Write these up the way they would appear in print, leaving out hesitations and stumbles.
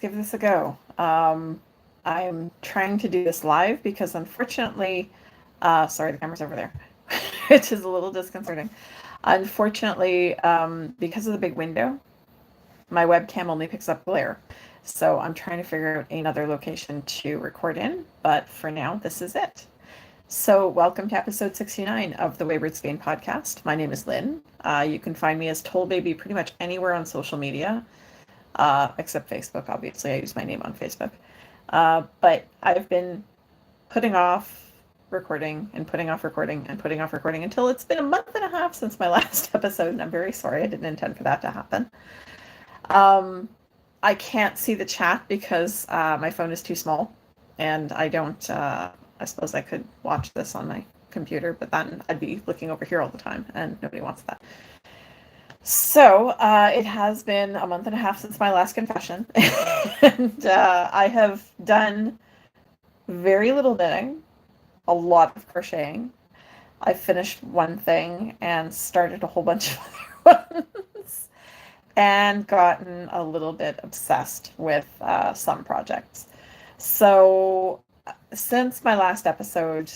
give this a go. I'm trying to do this live because unfortunately, sorry, the camera's over there, which is a little disconcerting. Unfortunately, because of the big window, my webcam only picks up glare. So I'm trying to figure out another location to record in, but for now, this is it. So welcome to episode 69 of the Wayward Skein podcast. My name is Lynn. You can find me as Toll Baby pretty much anywhere on social media, except Facebook, obviously. I use my name on Facebook. But I've been putting off recording and putting off recording and putting off recording until it's been a month and a half since my last episode, and I'm very sorry. I didn't intend for that to happen. I can't see the chat because my phone is too small, and I don't, I suppose I could watch this on my computer, but then I'd be looking over here all the time, and nobody wants that. So it has been a month and a half since my last confession, and I have done very little knitting, a lot of crocheting. I finished one thing and started a whole bunch of other ones, and gotten a little bit obsessed with some projects. So since my last episode,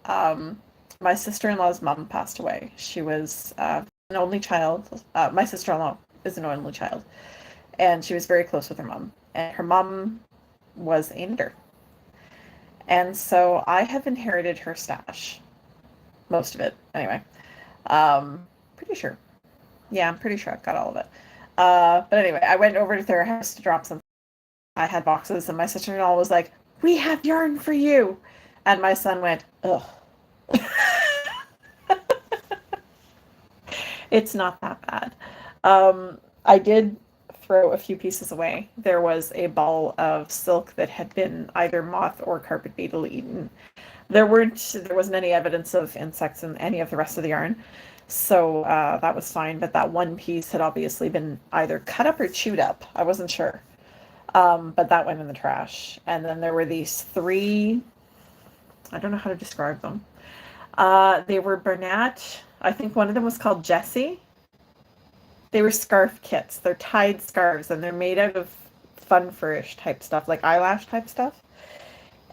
my sister-in-law's mom passed away. She was an only child. My sister-in-law is an only child, and she was very close with her mom. And her mom was a knitter. And so I have inherited her stash. Most of it, anyway. Pretty sure. Yeah, I'm pretty sure I've got all of it. But anyway, I went over to their house to drop some. I had boxes, and my sister-in-law was like, "We have yarn for you." And my son went, "Ugh." It's not that bad. I did throw a few pieces away. There was a ball of silk that had been either moth or carpet beetle eaten. There wasn't any evidence of insects in any of the rest of the yarn. So that was fine, but that one piece had obviously been either cut up or chewed up. I wasn't sure. But that went in the trash. And then there were these three, I don't know how to describe them. They were Bernat. I think one of them was called Jessie. They were scarf kits. They're tied scarves, and they're made out of fun furish type stuff, like eyelash type stuff.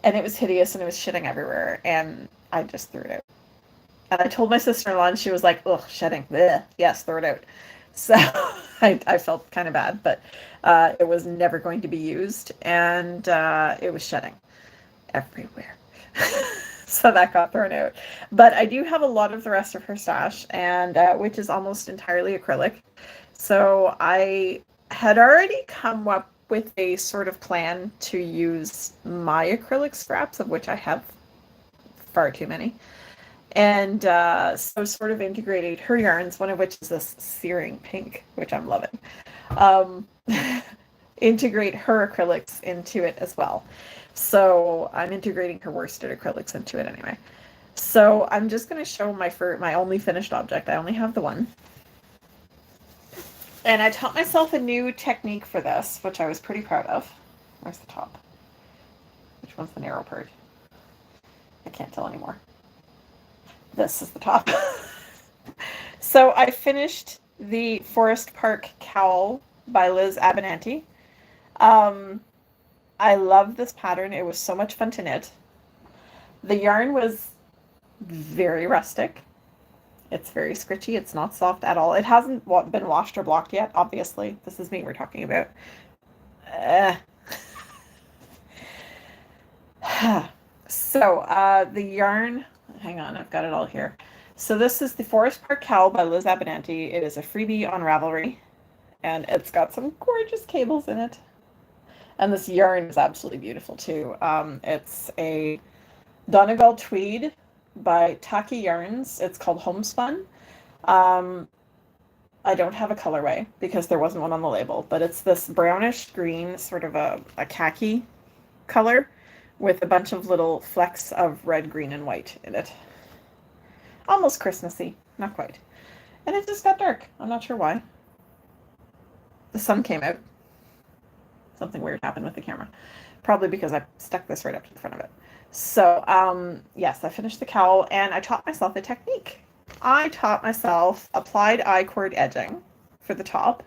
And it was hideous, and it was shitting everywhere, and I just threw it out. And I told my sister-in-law, and she was like, "Ugh, shedding. Bleh. Yes, throw it out." So I felt kind of bad, but it was never going to be used, and it was shedding everywhere. So that got thrown out. But I do have a lot of the rest of her stash, and which is almost entirely acrylic. So I had already come up with a sort of plan to use my acrylic scraps, of which I have far too many. And so sort of integrated her yarns, one of which is this searing pink, which I'm loving. Integrate her acrylics into it as well. So I'm integrating her worsted acrylics into it anyway. So I'm just going to show my only finished object. I only have the one. And I taught myself a new technique for this, which I was pretty proud of. Where's the top? Which one's the narrow part? I can't tell anymore. This is the top. So I finished the Forest Park Cowl by Liz Abinante. I love this pattern. It was so much fun to knit. The yarn was very rustic. It's very scritchy. It's not soft at all. It hasn't been washed or blocked yet, obviously. This is me we're talking about. So the yarn, hang on, I've got it all here. So this is the Forest Park Cowl by Liz Abinante. It is a freebie on Ravelry, and it's got some gorgeous cables in it. And this yarn is absolutely beautiful too. It's a Donegal Tweed by Tahki yarns. It's called Homespun. I don't have a colorway because there wasn't one on the label, but it's this brownish green, sort of a khaki color with a bunch of little flecks of red, green, and white in it. Almost Christmassy, not quite. And it just got dark. I'm not sure why. The sun came out. Something weird happened with the camera. Probably because I stuck this right up to the front of it. So, yes, I finished the cowl, and I taught myself a technique. I taught myself applied I-cord edging for the top,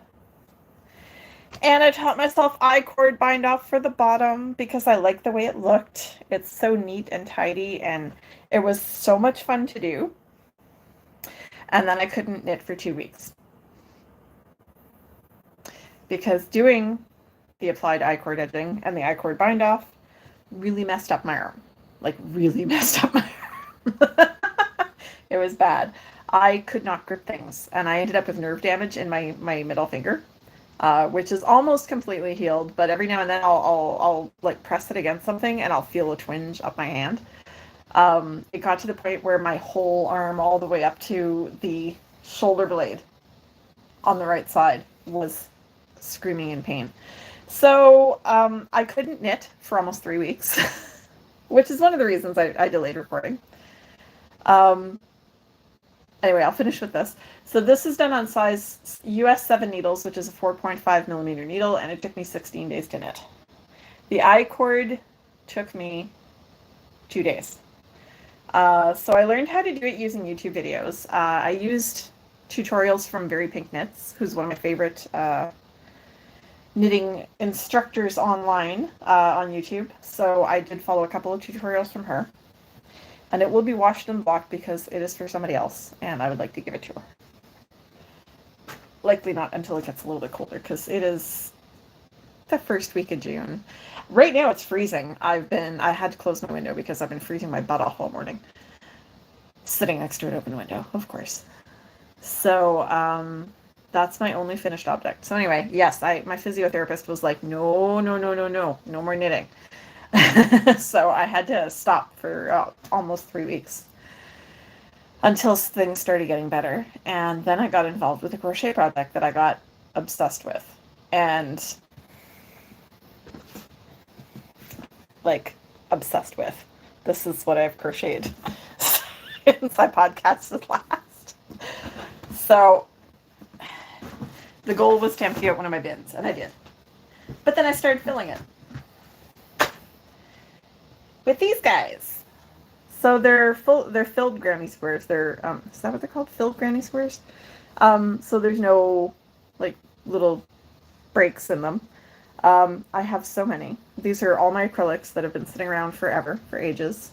And I taught myself I-cord bind off for the bottom because I like the way it looked. It's so neat and tidy, and it was so much fun to do. And then I couldn't knit for 2 weeks. Because doing the applied I-cord edging and the I-cord bind off really messed up my arm. Like, really messed up my arm. It was bad. I could not grip things, and I ended up with nerve damage in my middle finger, which is almost completely healed, but every now and then I'll like press it against something and I'll feel a twinge up my hand. It got to the point where my whole arm, all the way up to the shoulder blade on the right side, was screaming in pain. So I couldn't knit for almost 3 weeks, which is one of the reasons I delayed recording. Anyway, I'll finish with this. So this is done on size US 7 needles, which is a 4.5 millimeter needle, and it took me 16 days to knit. The I-cord took me 2 days. So I learned how to do it using YouTube videos. I used tutorials from Very Pink Knits, who's one of my favorite knitting instructors online on YouTube. So I did follow a couple of tutorials from her. And it will be washed and blocked because it is for somebody else, and I would like to give it to her. Likely not until it gets a little bit colder, because it is the first week of June. Right now it's freezing. I had to close my window because I've been freezing my butt off all morning. Sitting next to an open window, of course. So, that's my only finished object. So anyway, yes, my physiotherapist was like, no more knitting. So I had to stop for almost 3 weeks until things started getting better. And then I got involved with a crochet project that I got obsessed with. And like, obsessed with. This is what I've crocheted since I podcasted last. So the goal was to empty out one of my bins, and I did. But then I started filling it with these guys. So they're filled granny squares. They're is that what they're called? Filled granny squares. So there's no like little breaks in them. I have so many. These are all my acrylics that have been sitting around forever, for ages.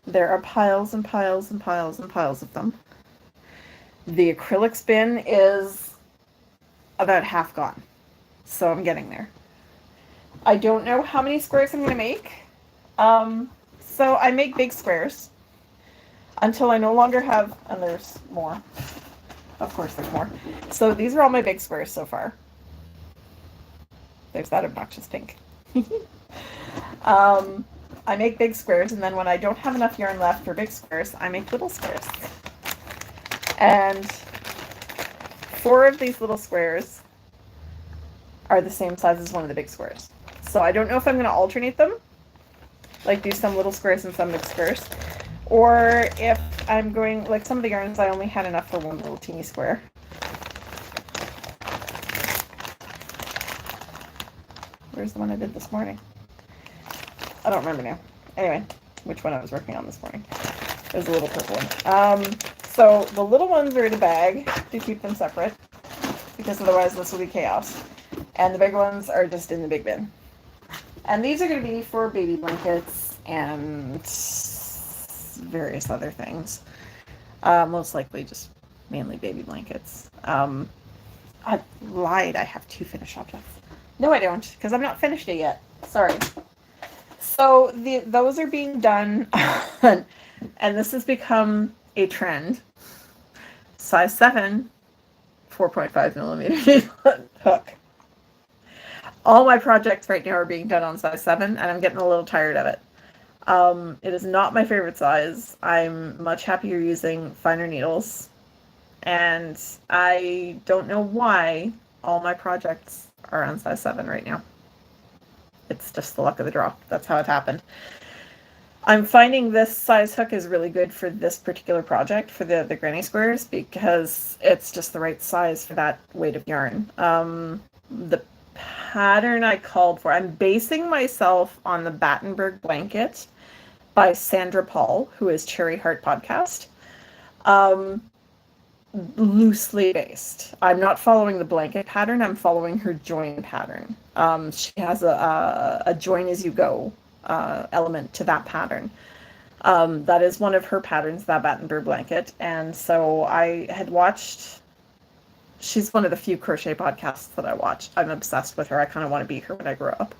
There are piles and piles and piles and piles of them. The acrylics bin is about half gone, so I'm getting there. I don't know how many squares I'm going to make. So I make big squares until I no longer have, and there's more. Of course there's more. So these are all my big squares so far. There's that obnoxious pink. I make big squares, and then when I don't have enough yarn left for big squares, I make little squares. And 4 of these little squares are the same size as one of the big squares. So I don't know if I'm going to alternate them, like do some little squares and some big squares, or if I'm going, like some of the yarns I only had enough for one little teeny square. Where's the one I did this morning? I don't remember now. Anyway, which one I was working on this morning. It was a little purple one. So the little ones are in a bag to keep them separate, because otherwise this will be chaos. And the big ones are just in the big bin. And these are going to be for baby blankets and various other things. Most likely just mainly baby blankets. I lied, I have 2 finished objects. No, I don't, because I'm not finished it yet. Sorry. So those are being done, and this has become a trend. Size 7, 4.5 millimeter hook. All my projects right now are being done on size 7, and I'm getting a little tired of it. It is not my favorite size. I'm much happier using finer needles, and I don't know why all my projects are on size 7 right now. It's just the luck of the draw. That's how it happened. I'm finding this size hook is really good for this particular project, for the granny squares, because it's just the right size for that weight of yarn. The pattern I called for, I'm basing myself on the Battenberg Blanket by Sandra Paul, who is Cherry Heart Podcast. loosely based. I'm not following the blanket pattern. I'm following her join pattern. She has a join as you go element to that pattern. That is one of her patterns, that Battenberg Blanket. And so I had watched, she's one of the few crochet podcasts that I watch. I'm obsessed with her. I kind of want to be her when I grow up.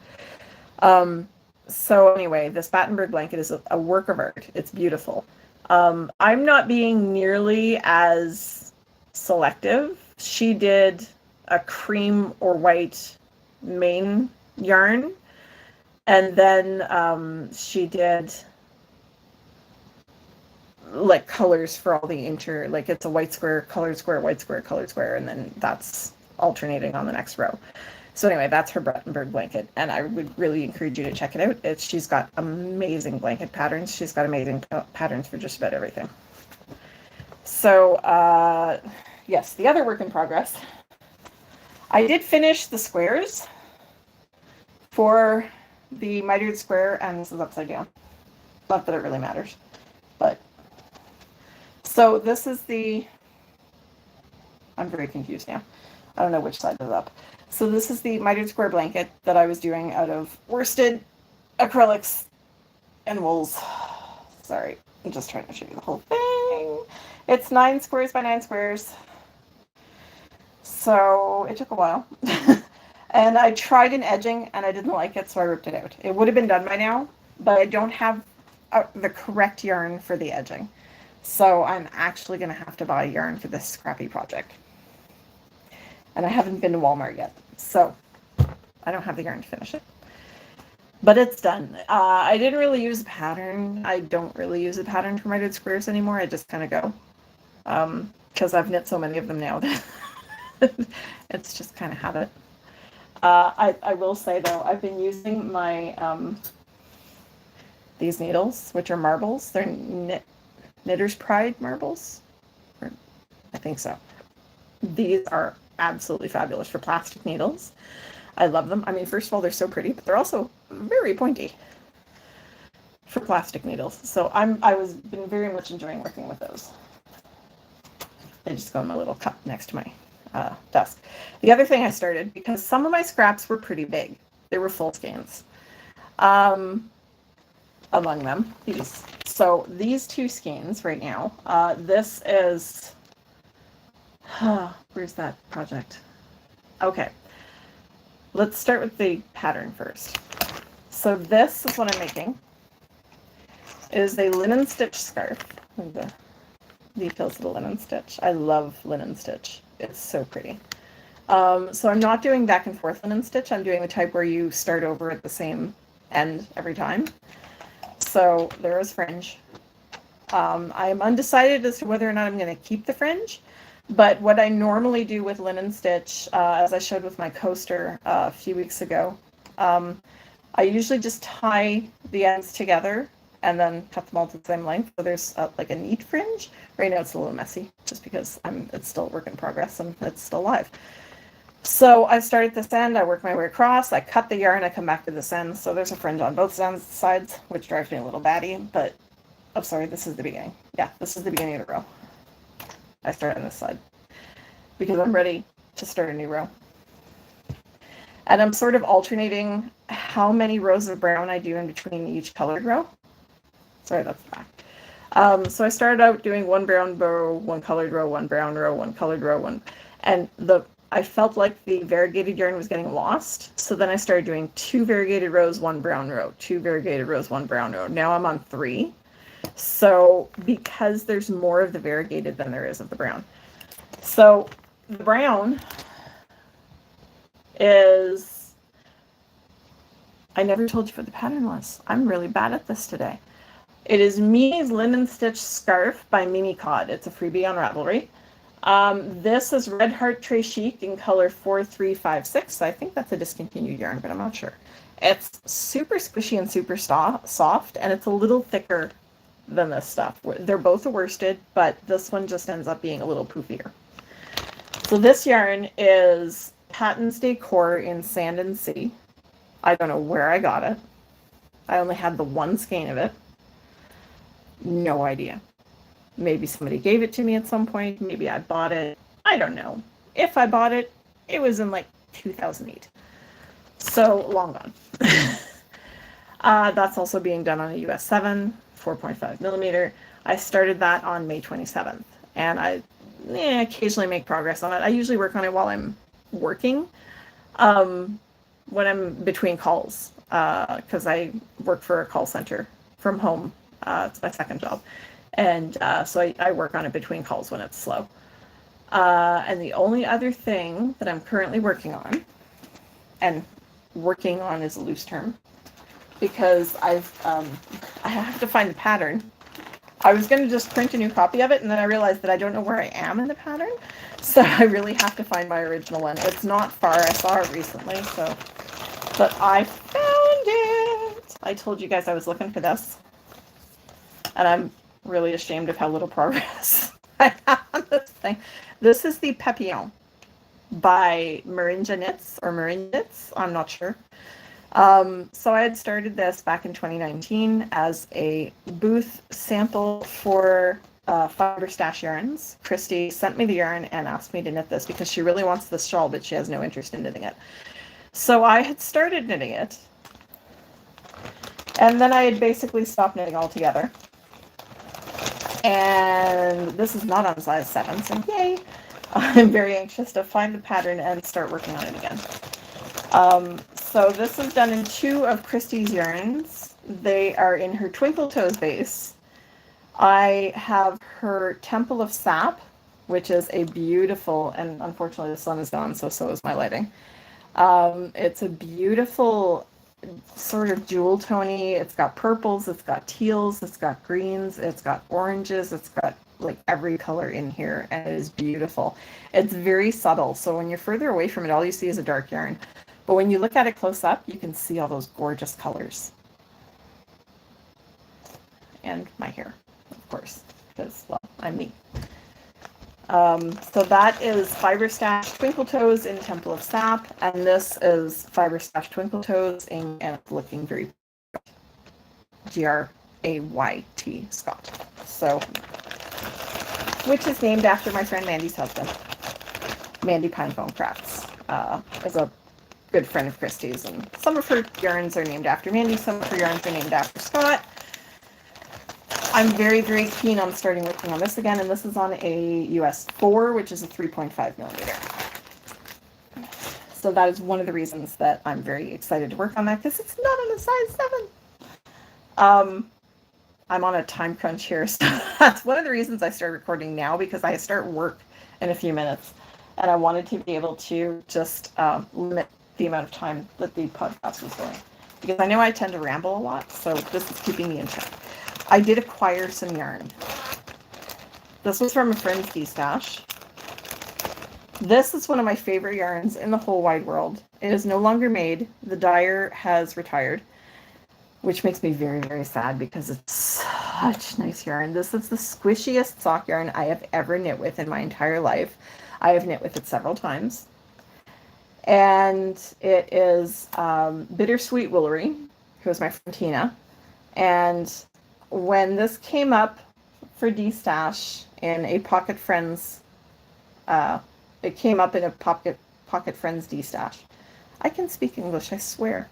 So anyway, this Battenberg Blanket is a work of art. It's beautiful. I'm not being nearly as selective. She did a cream or white main yarn, and then she did like colors for all the like it's a white square, colored square, white square, colored square, and then that's alternating on the next row. So anyway, that's her Battenberg Blanket, and I would really encourage you to check it out. She's got amazing blanket patterns. She's got amazing patterns for just about everything. So, yes, the other work in progress. I did finish the squares for the mitered square, and this is upside down. Not that it really matters, but so this is I'm very confused now. I don't know which side is up. So this is the mitered square blanket that I was doing out of worsted, acrylics, and wools. Sorry, I'm just trying to show you the whole thing. It's 9 squares by 9 squares. So it took a while. And I tried an edging and I didn't like it, so I ripped it out. It would have been done by now, but I don't have the correct yarn for the edging. So I'm actually going to have to buy yarn for this scrappy project. And I haven't been to Walmart yet, so I don't have the yarn to finish it. But it's done. I didn't really use a pattern. I don't really use a pattern for mitered squares anymore. I just kind of go. Because I've knit so many of them now that it's just kind of habit. I will say, though, I've been using my these needles, which are marbles. They're Knitter's Pride marbles. I think so. These are absolutely fabulous for plastic needles. I love them. I mean, first of all, they're so pretty, but they're also very pointy for plastic needles. So I was been very much enjoying working with those. They just go in my little cup next to my desk. The other thing I started, because some of my scraps were pretty big. They were full skeins. Among them, these. So these 2 skeins right now, this is, where's that project? Okay, let's start with the pattern first. So this is what I'm making. It is a linen stitch scarf. The details of the linen stitch. I love linen stitch. It's so pretty. So I'm not doing back and forth linen stitch. I'm doing the type where you start over at the same end every time. So there is fringe. I am undecided as to whether or not I'm going to keep the fringe. But what I normally do with linen stitch, as I showed with my coaster a few weeks ago, I usually just tie the ends together and then cut them all to the same length. So there's like a neat fringe. Right now it's a little messy just because it's still a work in progress and it's still live. So I start at this end, I work my way across, I cut the yarn, I come back to this end. So there's a fringe on both sides, which drives me a little batty, but I'm sorry, this is the beginning. Yeah, this is the beginning of the row. I start on this side because I'm ready to start a new row. And I'm sort of alternating how many rows of brown I do in between each colored row. Sorry, that's the back. So I started out doing 1 brown row, 1 colored row, 1 brown row, 1 colored row, 1, and I felt like the variegated yarn was getting lost. So then I started doing 2 variegated rows, 1 brown row, 2 variegated rows, 1 brown row. Now I'm on 3. So because there's more of the variegated than there is of the brown. So the brown is, I never told you what the pattern was. I'm really bad at this today. It is Mimi's Linen Stitch Scarf by Mimi Cod. It's a freebie on Ravelry. This is Red Heart Tray Chic in color 4356. I think that's a discontinued yarn, but I'm not sure. It's super squishy and super soft, and it's a little thicker than this stuff. They're both a worsted, but this one just ends up being a little poofier. So this yarn is Patton's Decor in Sand and Sea. I don't know where I got it. I only had the 1 skein of it. No idea. Maybe somebody gave it to me at some point. Maybe I bought it. I don't know. If I bought it, it was in like 2008. So long gone. That's also being done on a US 7, 4.5 millimeter. I started that on May 27th, and I occasionally make progress on it. I usually work on it while I'm working, when I'm between calls, because I work for a call center from home. It's my second job. And so I work on it between calls when it's slow. And the only other thing that I'm currently working on, and working on is a loose term, because I have to find the pattern. I was going to just print a new copy of it, and then I realized that I don't know where I am in the pattern, so I really have to find my original one. It's not far. I saw it recently, so, but I found it. I told you guys I was looking for this, and I'm really ashamed of how little progress I have on this thing. This is the Papillon by Marinja Knits, or Marin Knits, I'm not sure. So I had started this back in 2019 as a booth sample for Fiber Stash yarns. Christy sent me the yarn and asked me to knit this because she really wants this shawl, but she has no interest in knitting it. So I had started knitting it, and then I had basically stopped knitting altogether. And this is not on size 7, so yay! I'm very anxious to find the pattern and start working on it again. So this is done in 2 of Christy's yarns. They are in her Twinkle Toes base. I have her Temple of Sap, which is a beautiful, and unfortunately the sun is gone, so is my lighting. It's a beautiful sort of jewel tony. It's got purples, it's got teals, it's got greens, it's got oranges, it's got like every color in here, and it is beautiful. It's very subtle, so when you're further away from it, all you see is a dark yarn. But when you look at it close up, you can see all those gorgeous colors. And my hair, of course, because, well, I'm me. So that is Fiber Stash Twinkle Toes in Temple of Sap, and this is Fiber Stash Twinkle Toes in, and looking very Grayt Scott. So, which is named after my friend Mandy's husband. Mandy Pinecone Crafts is a good friend of Christy's, and some of her yarns are named after Mandy, some of her yarns are named after Scott. I'm very, very keen on starting working on this again, and this is on a US 4, which is a 3.5 millimeter. So that is one of the reasons that I'm very excited to work on that, because it's not on a size 7. I'm on a time crunch here, so that's one of the reasons I started recording now, because I start work in a few minutes, and I wanted to be able to just limit the amount of time that the podcast was going, because I know I tend to ramble a lot, so this is keeping me in check. I did acquire some yarn. This was from a friend's de-stash. This is one of my favorite yarns in the whole wide world. It is no longer made. The dyer has retired, which makes me very, very sad, because it's such nice yarn. This is the squishiest sock yarn I have ever knit with in my entire life. I have knit with it several times. And it is Bittersweet Woolery, who is my friend Tina. And when this came up for de-stash in a Pocket Friends, it came up in a Pocket Friends de-stash. I can speak English, I swear.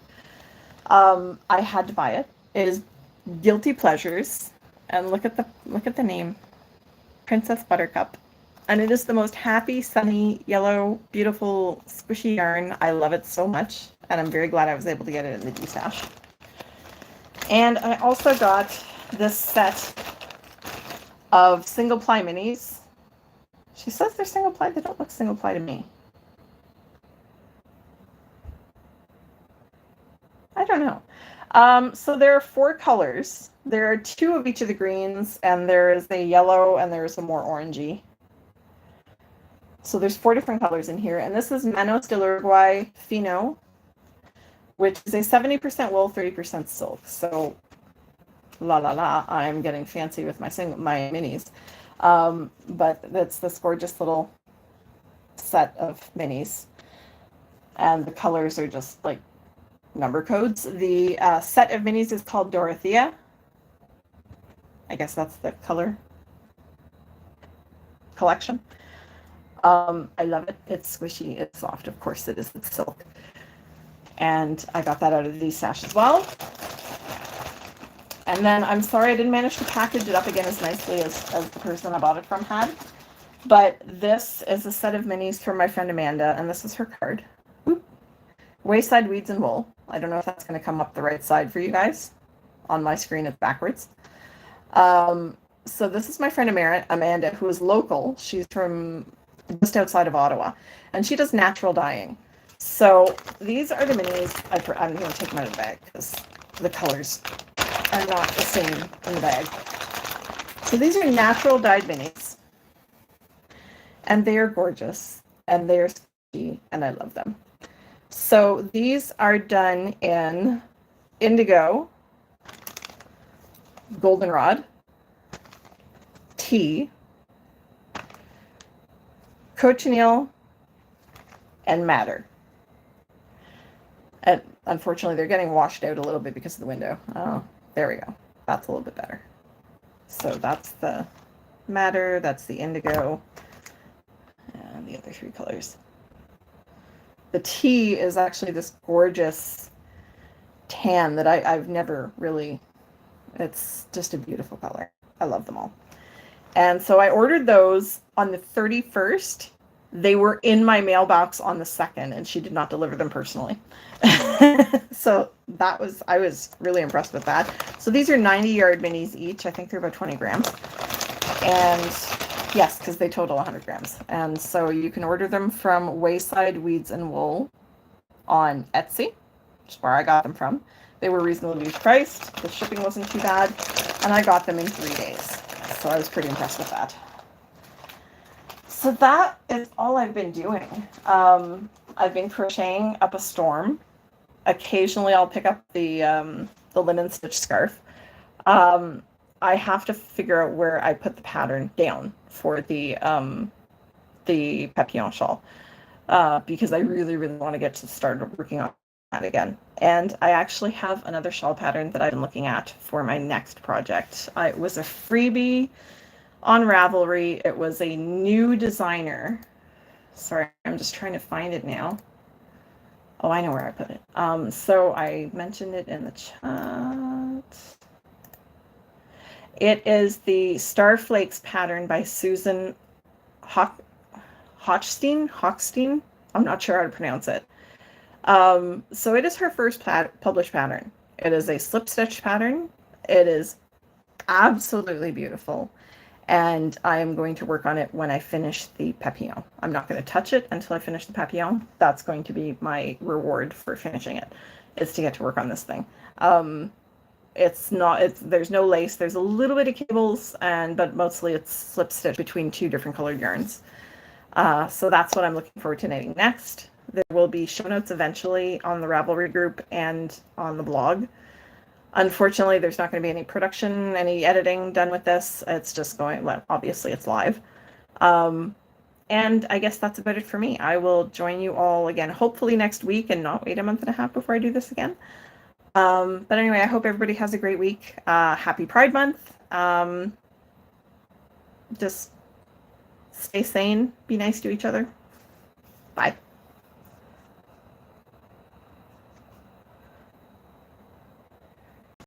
I had to buy it. It is Guilty Pleasures, and look at the name, Princess Buttercup. And it is the most happy, sunny, yellow, beautiful, squishy yarn. I love it so much, and I'm very glad I was able to get it in the de-stash. And I also got this set of single ply minis. She says they're single ply. They don't look single ply to me. I don't know. So there are 4 colors. There are 2 of each of the greens, and there is a yellow, and there is a more orangey. So there's 4 different colors in here, and this is Manos de l'Uruguay Fino, which is a 70% wool, 30% silk. So, I'm getting fancy with my minis. But it's this gorgeous little set of minis, and the colors are just like number codes. The set of minis is called Dorothea. I guess that's the color. collection. I love it. It's squishy, it's soft. Of course it is. It's silk. And I got that out of the stash as well. And then I'm sorry I didn't manage to package it up again as nicely as the person I bought it from had. But this is a set of minis from my friend Amanda, and this is her card. Oop. Wayside Weeds and Wool. I don't know if that's going to come up the right side for you guys. On my screen, it's backwards. So this is my friend Amanda, who is local. She's from just outside of Ottawa, and she does natural dyeing. So these are the minis. I'm going to take them out of the bag because the colors are not the same in the bag. So these are natural dyed minis, and they are gorgeous, and they are squishy, and I love them. So these are done in indigo, goldenrod, tea, cochineal, and madder. And unfortunately, they're getting washed out a little bit because of the window. Oh, there we go. That's a little bit better. So that's the madder, that's the indigo, and the other three colors. The tea is actually this gorgeous tan that I've never really, it's just a beautiful color. I love them all. And so I ordered those on the 31st. They were in my mailbox on the 2nd, and she did not deliver them personally. So I was really impressed with that. So these are 90-yard minis each. I think they're about 20 grams. And yes, because they total 100 grams. And so you can order them from Wayside Weeds and Wool on Etsy, which is where I got them from. They were reasonably priced. The shipping wasn't too bad. And I got them in 3 days. So I was pretty impressed with that. So that is all I've been doing. I've been crocheting up a storm. Occasionally I'll pick up the linen stitch scarf. I have to figure out where I put the pattern down for the papillon shawl, because I really, really want to get to start working on that again. And I actually have another shawl pattern that I've been looking at for my next project. It was a freebie on Ravelry. It was a new designer. Sorry, I'm just trying to find it now. Oh, I know where I put it. So I mentioned it in the chat. It is the Star Flakes pattern by Susan Hochstein. I'm not sure how to pronounce it. So it is her first published pattern. It is a slip stitch pattern. It is absolutely beautiful. And I am going to work on it when I finish the papillon. I'm not going to touch it until I finish the papillon. That's going to be my reward for finishing it, is to get to work on this thing. There's no lace. There's a little bit of cables, but mostly it's slip stitch between two different colored yarns. So that's what I'm looking forward to knitting next. There will be show notes eventually on the Ravelry group and on the blog. Unfortunately, there's not going to be any production, any editing done with this. It's just going, well, obviously it's live. And I guess that's about it for me. I will join you all again, hopefully next week, and not wait a month and a half before I do this again. But anyway, I hope everybody has a great week. Happy Pride Month. Just stay sane, be nice to each other. Bye.